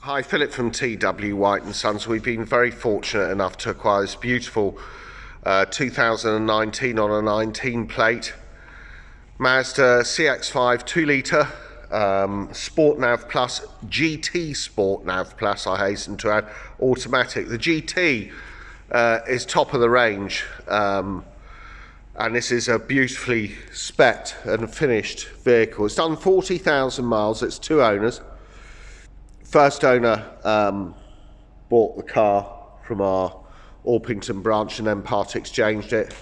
Hi, Philip from TW White & Sons. We've been very fortunate enough to acquire this beautiful 2019 on a 19 plate Mazda CX-5 2-litre Sport Nav Plus, GT Sport Nav Plus, I hasten to add, automatic. The GT is top of the range, and this is a beautifully spec'd and finished vehicle. It's done 40,000 miles, it's 2 owners. First owner bought the car from our Orpington branch and then part exchanged it,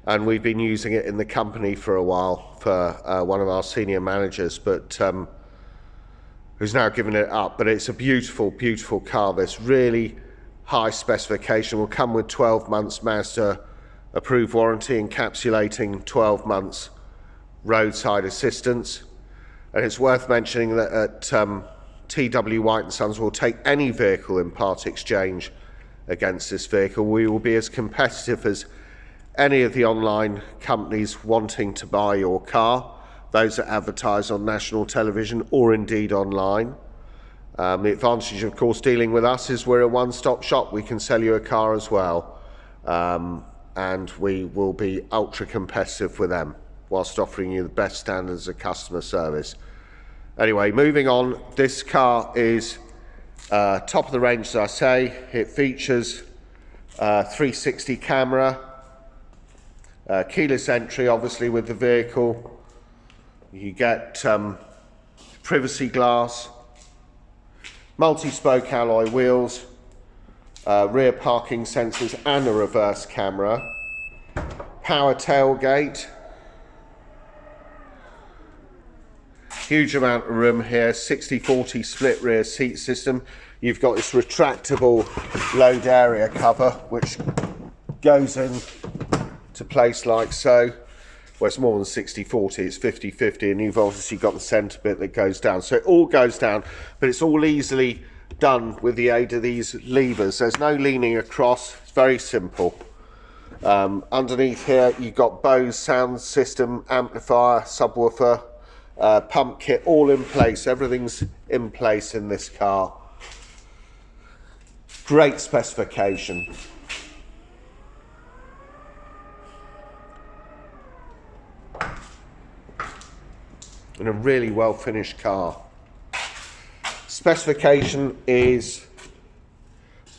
and we've been using it in the company for a while for one of our senior managers, but who's now given it up. But it's a beautiful, beautiful car. This really high specification, will come with 12 months Mazda approved warranty, encapsulating 12 months roadside assistance. And it's worth mentioning that at TW White & Sons will take any vehicle in part exchange against this vehicle. We will be as competitive as any of the online companies wanting to buy your car, those that advertise on national television or indeed online. The advantage, of course, dealing with us is we're a one-stop shop. We can sell you a car as well, and we will be ultra competitive with them whilst offering you the best standards of customer service. Anyway, moving on, this car is top of the range, as I say. It features 360 camera, keyless entry obviously with the vehicle. You get privacy glass, multi-spoke alloy wheels, rear parking sensors and a reverse camera, power tailgate. Huge amount of room here, 60/40 split rear seat system. You've got this retractable load area cover which goes in to place like so. Well, it's more than 60/40, it's 50/50, and you've obviously got the centre bit that goes down. So it all goes down, but it's all easily done with the aid of these levers. There's no leaning across, it's very simple. Underneath here you've got BOSE Sound System, amplifier, subwoofer, pump kit, all in place. Everything's in place in this car. Great specification. And a really well finished car. Specification is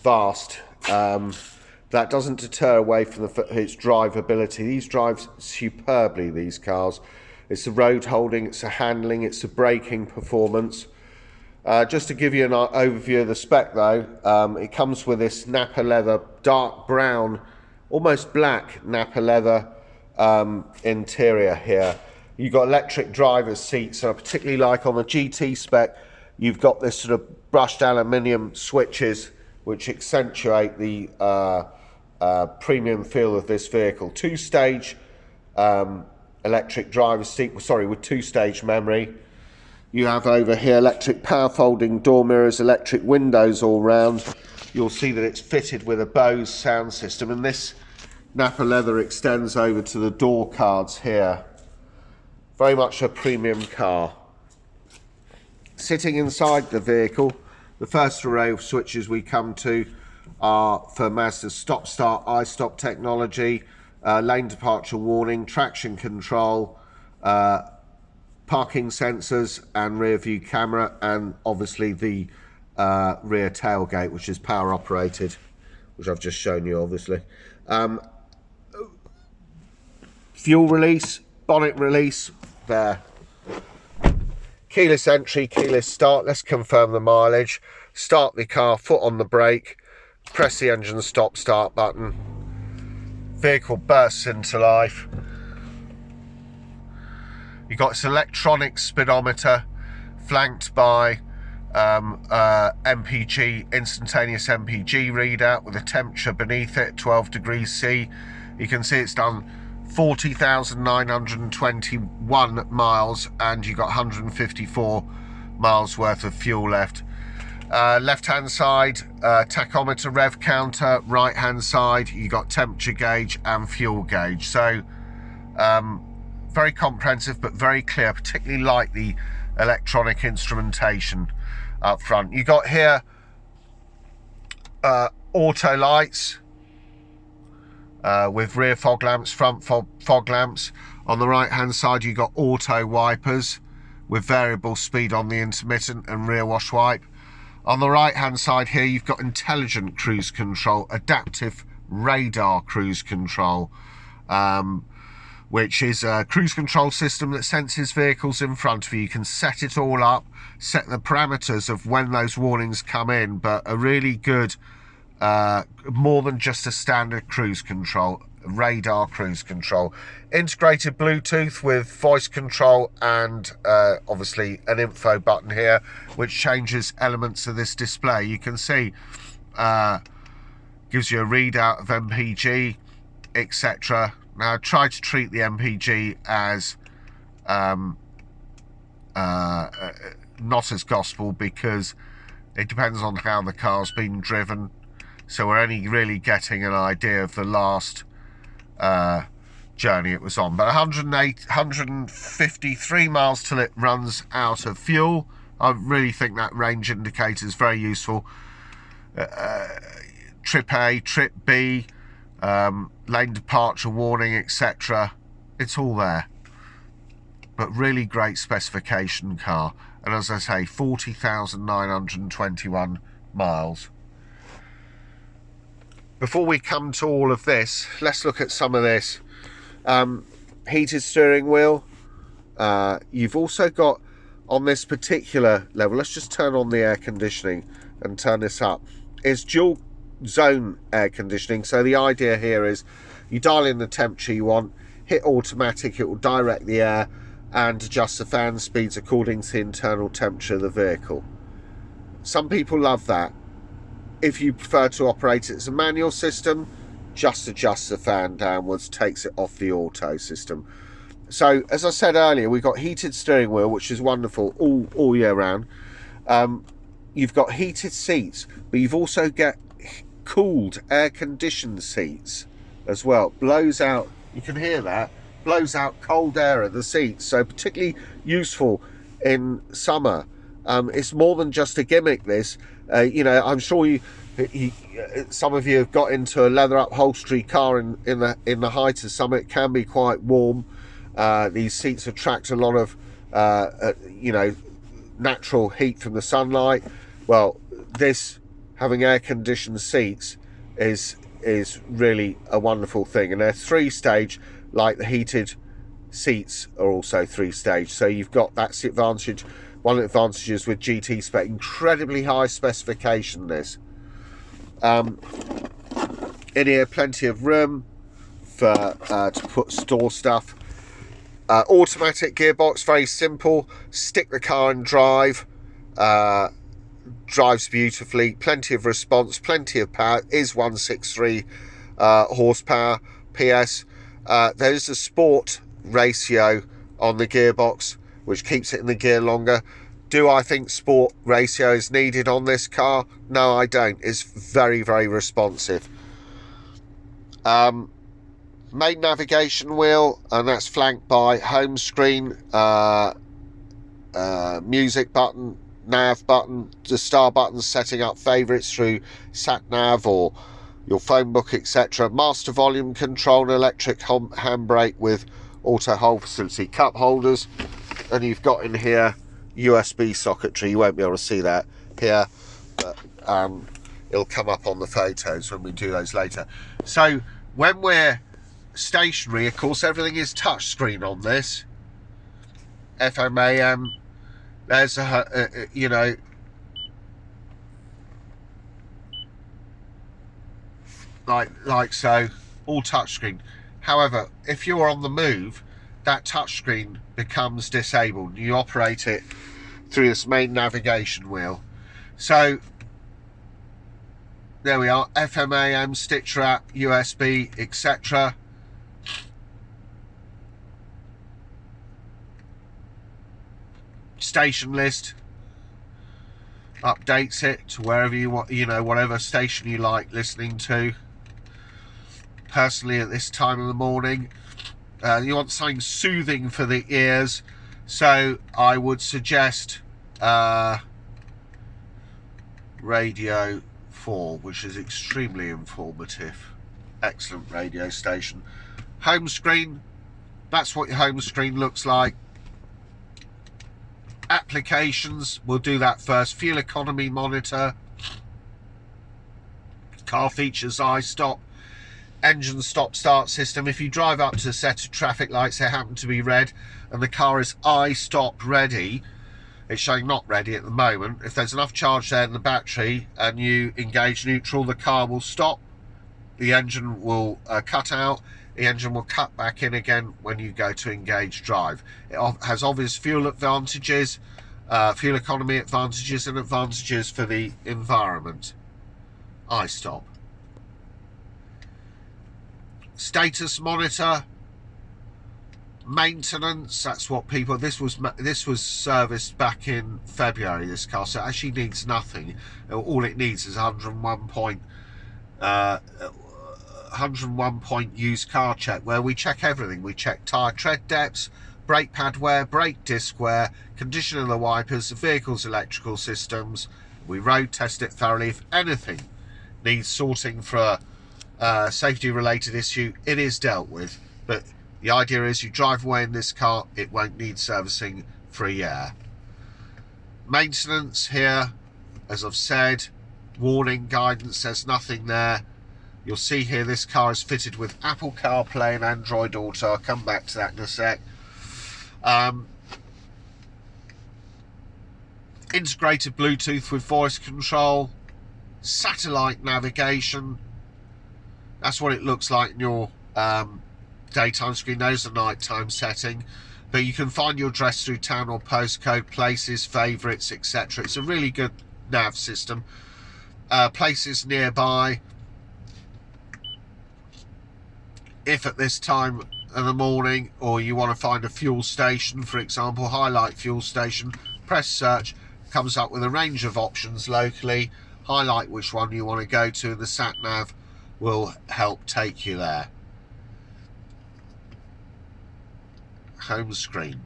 vast. That doesn't deter away from its drivability. These drive superbly, these cars. It's the road holding, it's the handling, it's the braking performance. Just to give you an overview of the spec though, it comes with this Nappa Leather, dark brown, almost black Nappa Leather interior here. You've got electric driver's seats, and I particularly like on the GT spec, you've got this sort of brushed aluminium switches which accentuate the premium feel of this vehicle. Two-stage electric driver's seat, sorry, with two-stage memory. You have over here electric power folding door mirrors, electric windows all round. You'll see that it's fitted with a BOSE sound system, and this Nappa Leather extends over to the door cards here. Very much a premium car. Sitting inside the vehicle, the first array of switches we come to are for Mazda's stop-start, I-stop technology, lane departure warning, traction control, parking sensors and rear view camera, and obviously the rear tailgate, which is power operated, which I've just shown you obviously. Fuel release, bonnet release there. Keyless entry, keyless start. Let's confirm the mileage. Start the car, foot on the brake, press the engine stop start button. Vehicle bursts into life. You've got this electronic speedometer flanked by MPG, instantaneous MPG readout with a temperature beneath it, 12 degrees C. You can see it's done 40,921 miles, and you got 154 miles worth of fuel left. Left hand side tachometer, rev counter. Right hand side you got temperature gauge and fuel gauge. So very comprehensive but very clear. Particularly like the electronic instrumentation up front. You got here auto lights with rear fog lamps, front fog lamps. On the right hand side you got auto wipers with variable speed on the intermittent and rear wash wipe. On the right hand side here you've got intelligent cruise control, adaptive radar cruise control, which is a cruise control system that senses vehicles in front of you. You can set it all up, set the parameters of when those warnings come in, but a really good, more than just a standard cruise control, radar cruise control. Integrated Bluetooth with voice control and obviously an info button here, which changes elements of this display. You can see, gives you a readout of MPG, etc. Now I try to treat the MPG as not as gospel, because it depends on how the car's been driven, so we're only really getting an idea of the last journey it was on. But 153 miles till it runs out of fuel. I really think that range indicator is very useful. Trip A, Trip B, lane departure warning, etc. It's all there. But really great specification car. And as I say, 40,921 miles. Before we come to all of this, let's look at some of this. Heated steering wheel. You've also got, on this particular level, let's just turn on the air conditioning and turn this up. It's dual zone air conditioning, so the idea here is you dial in the temperature you want, hit automatic, it will direct the air and adjust the fan speeds according to the internal temperature of the vehicle. Some people love that. If you prefer to operate it as a manual system, just adjust the fan downwards, takes it off the auto system. So as I said earlier, we've got heated steering wheel, which is wonderful all year round. You've got heated seats, but you've also got cooled air conditioned seats as well. Blows out, you can hear that, blows out cold air at the seats, so particularly useful in summer. It's more than just a gimmick, this. You know, I'm sure some of you have got into a leather upholstery car in the height of summer. It can be quite warm. These seats attract a lot of you know, natural heat from the sunlight. Well, this, having air conditioned seats, is really a wonderful thing, and they're 3-stage, like the heated seats are also 3-stage. So you've got, that's the advantage, one of the advantages with GT spec. Incredibly high specification, this. In here, plenty of room for to store stuff. Automatic gearbox, very simple. Stick the car in drive. Drives beautifully, plenty of response, plenty of power. Is 163 horsepower PS. There's a sport ratio on the gearbox, which keeps it in the gear longer. Do I think sport ratio is needed on this car? No, I don't. It's very, very responsive. Main navigation wheel, and that's flanked by home screen, music button, nav button, the star button, setting up favourites through sat nav or your phone book, etc. Master volume control, and electric handbrake with auto hold facility, cup holders, and you've got in here USB socketry. You won't be able to see that here, but it'll come up on the photos when we do those later. So when we're stationary, of course, everything is touch screen on this. FM, AM. There's a, you know, like so, all touchscreen. However, if you're on the move, that touchscreen becomes disabled. You operate it through this main navigation wheel. So there we are, FM, AM, Stitcher app, USB, etc. Station list, updates it to wherever you want, you know, whatever station you like listening to. Personally, at this time of the morning, you want something soothing for the ears, So I would suggest Radio 4, which is extremely informative. Excellent radio station. Home screen, that's what your home screen looks like. Applications, we'll do that first. Fuel economy monitor. Car features iStop. Engine stop-start system. If you drive up to a set of traffic lights, they happen to be red, and the car is iStop ready, it's showing not ready at the moment. If there's enough charge there in the battery and you engage neutral, the car will stop, the engine will cut out, the engine will cut back in again when you go to engage drive. It has obvious fuel advantages, fuel economy advantages, and advantages for the environment. iStop. Status monitor. Maintenance, that's what people, this was serviced back in February, this car, so it actually needs nothing. All it needs is 101 point used car check, where we check everything. We check tyre tread depths, brake pad wear, brake disc wear, condition of the wipers, the vehicle's electrical systems. We road test it thoroughly. If anything needs sorting for a safety related issue, it is dealt with, but the idea is you drive away in this car, it won't need servicing for a year. Maintenance here, as I've said, warning, guidance, there's nothing there. You'll see here this car is fitted with Apple CarPlay and Android Auto. I'll come back to that in a sec. Integrated Bluetooth with voice control, satellite navigation. That's what it looks like in your daytime screen. There's a nighttime setting, but you can find your address through town or postcode, places, favourites, etc. It's a really good nav system. Places nearby. If at this time of the morning, or you want to find a fuel station, for example, highlight fuel station, press search, comes up with a range of options locally. Highlight which one you want to go to, and the sat nav will help take you there. Home screen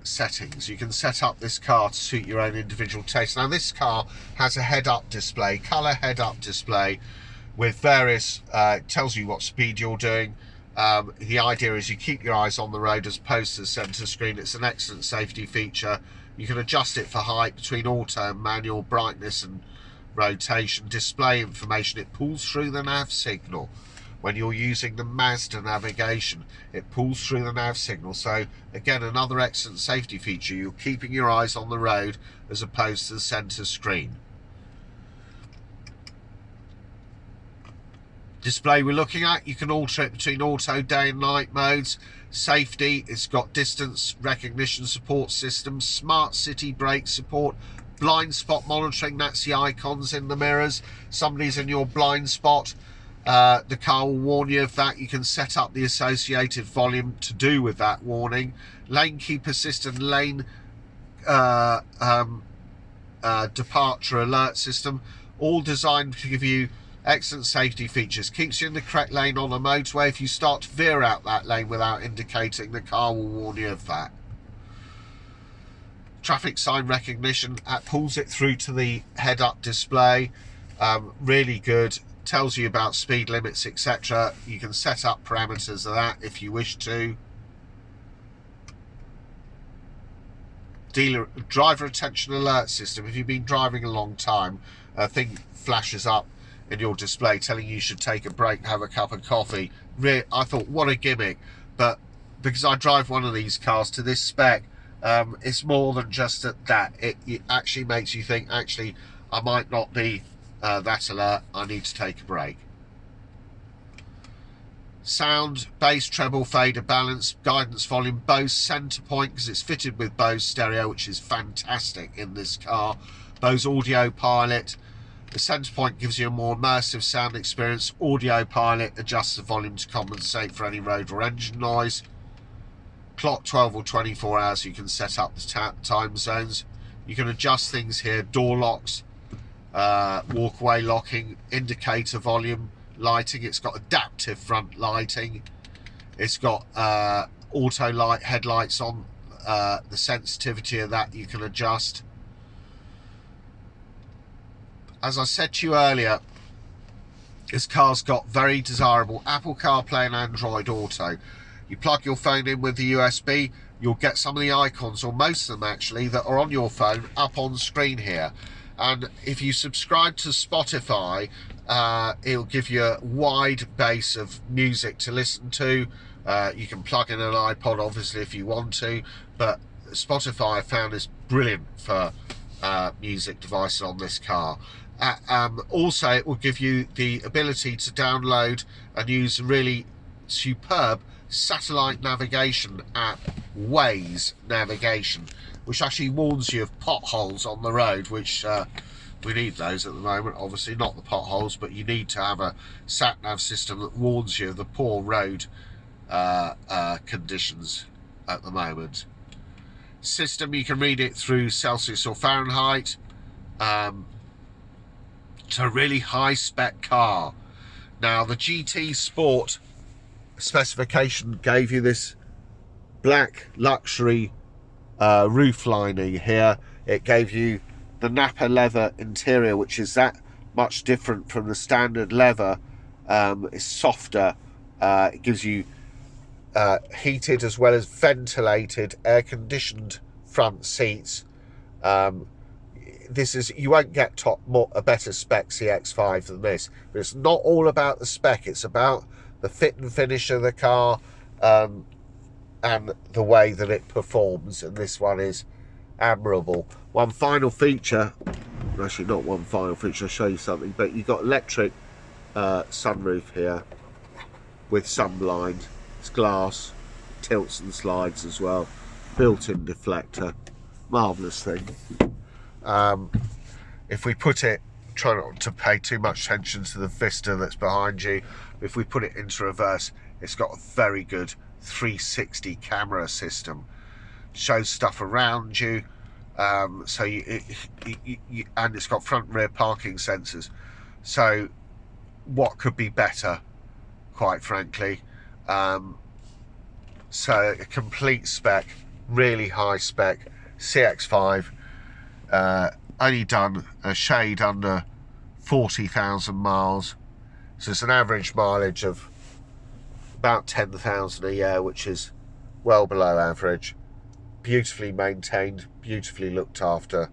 settings. You can set up this car to suit your own individual taste. Now this car has a head-up display, colour head-up display with various, tells you what speed you're doing. The idea is you keep your eyes on the road as opposed to the centre screen. It's an excellent safety feature. You can adjust it for height between auto and manual, brightness and rotation, display information. It pulls through the nav signal. When you're using the Mazda navigation, it pulls through the nav signal. So again, another excellent safety feature. You're keeping your eyes on the road as opposed to the centre screen. Display we're looking at, you can alter it between auto, day and night modes. Safety, it's got distance recognition support system, smart city brake support, blind spot monitoring, that's the icons in the mirrors. Somebody's in your blind spot, the car will warn you of that. You can set up the associated volume to do with that warning. Lane keep assist and lane departure alert system, all designed to give you excellent safety features. Keeps you in the correct lane on a motorway. If you start to veer out that lane without indicating, the car will warn you of that. Traffic sign recognition, that pulls it through to the head-up display. Really good. Tells you about speed limits, etc. You can set up parameters of that if you wish to. Dealer driver attention alert system. If you've been driving a long time, a thing flashes up in your display telling you should take a break, have a cup of coffee. I thought, what a gimmick, but because I drive one of these cars to this spec, it's more than just that. It actually makes you think, actually, I might not be that alert, I need to take a break. Sound, bass, treble, fader, balance, guidance, volume, BOSE center point, because it's fitted with BOSE stereo, which is fantastic in this car. BOSE audio pilot. The center point gives you a more immersive sound experience. Audio pilot adjusts the volume to compensate for any road or engine noise. Clock 12 or 24 hours, you can set up the time zones. You can adjust things here, door locks, walkway locking, indicator volume, lighting. It's got adaptive front lighting. It's got auto light headlights on, the sensitivity of that you can adjust. As I said to you earlier, this car's got very desirable Apple CarPlay and Android Auto. You plug your phone in with the USB, you'll get some of the icons, or most of them actually, that are on your phone up on screen here. And if you subscribe to Spotify, it'll give you a wide base of music to listen to. You can plug in an iPod obviously if you want to, but Spotify I found is brilliant for music devices on this car. Also, it will give you the ability to download and use really superb satellite navigation app, Waze Navigation, which actually warns you of potholes on the road, which we need those at the moment. Obviously not the potholes, but you need to have a sat-nav system that warns you of the poor road conditions at the moment. System, you can read it through Celsius or Fahrenheit. It's a really high spec car. Now the GT Sport specification gave you this black luxury roof lining here. It gave you the Nappa Leather interior, which is that much different from the standard leather. It's softer. It gives you heated as well as ventilated, air-conditioned front seats. This is, you won't get a better spec CX-5 than this, but it's not all about the spec. It's about the fit and finish of the car, and the way that it performs, and this one is admirable. One final feature, actually not one final feature, I'll show you something, but you've got electric sunroof here with sunblind. It's glass, tilts and slides as well, built-in deflector, marvellous thing. If we put it, try not to pay too much attention to the vista that's behind you, if we put it into reverse, it's got a very good 360 camera system. Shows stuff around you, so and it's got front and rear parking sensors. So what could be better, quite frankly? So a complete spec, really high spec CX-5, only done a shade under 40,000 miles, so it's an average mileage of about 10,000 a year, which is well below average. Beautifully maintained, beautifully looked after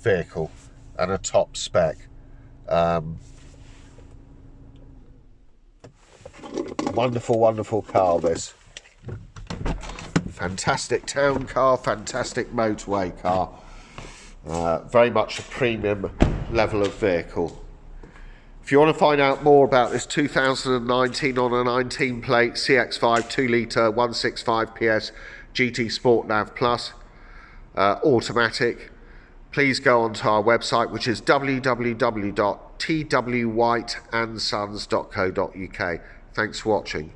vehicle, and a top spec. Wonderful, wonderful car, this. Fantastic town car, fantastic motorway car. Very much a premium level of vehicle. If you want to find out more about this 2019 on a 19 plate CX-5 2 litre 165 PS GT Sport Nav Plus automatic, please go onto our website, which is www.twhiteandsons.co.uk. Thanks for watching.